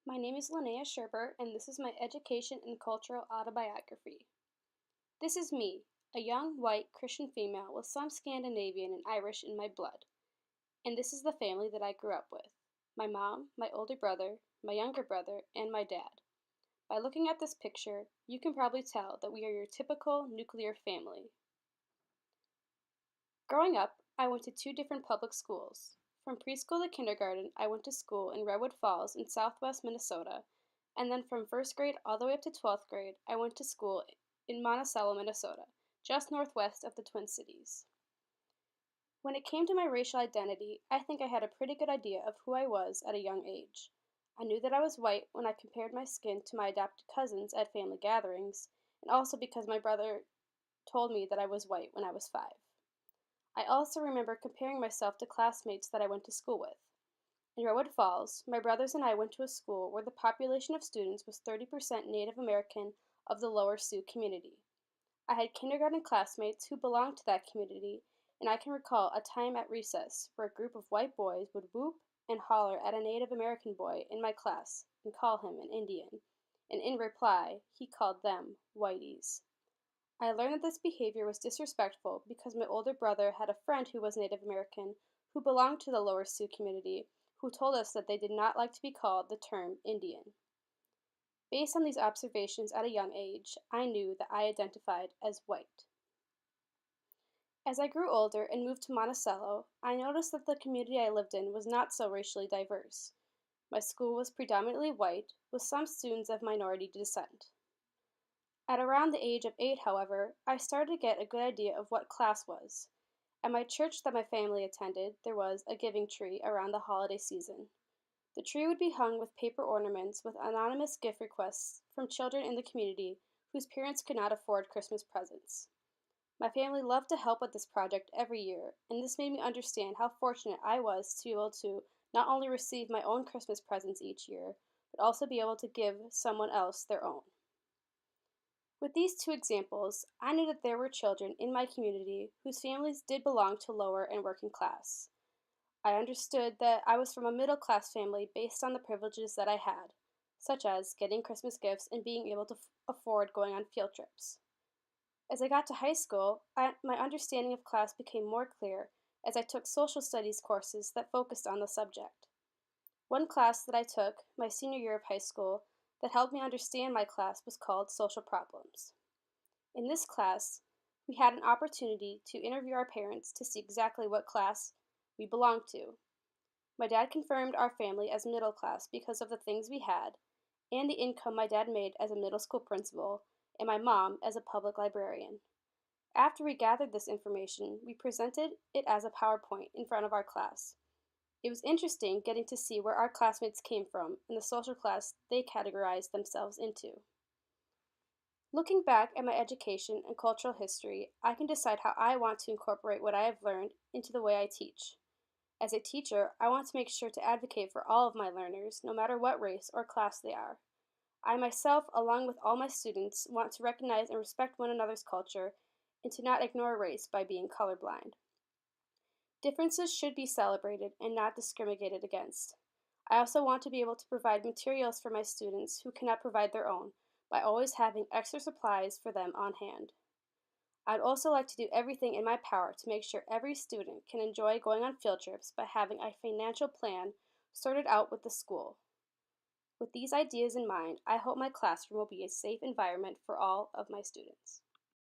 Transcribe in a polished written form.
My name is Linnea Sherber, and this is my education and cultural autobiography. This is me, a young, white, Christian female with some Scandinavian and Irish in my blood. And this is the family that I grew up with: my mom, my older brother, my younger brother, and my dad. By looking at this picture, you can probably tell that we are your typical nuclear family. Growing up, I went to two different public schools. From preschool to kindergarten, I went to school in Redwood Falls in southwest Minnesota, and then from first grade all the way up to 12th grade, I went to school in Monticello, Minnesota, just northwest of the Twin Cities. When it came to my racial identity, I think I had a pretty good idea of who I was at a young age. I knew that I was white when I compared my skin to my adopted cousins at family gatherings, and also because my brother told me that I was white when I was 5. I also remember comparing myself to classmates that I went to school with. In Redwood Falls, my brothers and I went to a school where the population of students was 30% Native American of the Lower Sioux community. I had kindergarten classmates who belonged to that community, and I can recall a time at recess where a group of white boys would whoop and holler at a Native American boy in my class and call him an Indian, and in reply, he called them whiteys. I learned that this behavior was disrespectful because my older brother had a friend who was Native American who belonged to the Lower Sioux community who told us that they did not like to be called the term Indian. Based on these observations at a young age, I knew that I identified as white. As I grew older and moved to Monticello, I noticed that the community I lived in was not so racially diverse. My school was predominantly white, with some students of minority descent. At around the age of 8, however, I started to get a good idea of what class was. At my church that my family attended, there was a giving tree around the holiday season. The tree would be hung with paper ornaments with anonymous gift requests from children in the community whose parents could not afford Christmas presents. My family loved to help with this project every year, and this made me understand how fortunate I was to be able to not only receive my own Christmas presents each year, but also be able to give someone else their own. With these two examples, I knew that there were children in my community whose families did belong to lower and working class. I understood that I was from a middle class family based on the privileges that I had, such as getting Christmas gifts and being able to afford going on field trips. As I got to high school, my understanding of class became more clear as I took social studies courses that focused on the subject. One class that I took, my senior year of high school, that helped me understand my class was called Social Problems. In this class, we had an opportunity to interview our parents to see exactly what class we belonged to. My dad confirmed our family as middle class because of the things we had, and the income my dad made as a middle school principal, and my mom as a public librarian. After we gathered this information, we presented it as a PowerPoint in front of our class. It was interesting getting to see where our classmates came from and the social class they categorized themselves into. Looking back at my education and cultural history, I can decide how I want to incorporate what I have learned into the way I teach. As a teacher, I want to make sure to advocate for all of my learners, no matter what race or class they are. I myself, along with all my students, want to recognize and respect one another's culture and to not ignore race by being colorblind. Differences should be celebrated and not discriminated against. I also want to be able to provide materials for my students who cannot provide their own by always having extra supplies for them on hand. I'd also like to do everything in my power to make sure every student can enjoy going on field trips by having a financial plan sorted out with the school. With these ideas in mind, I hope my classroom will be a safe environment for all of my students.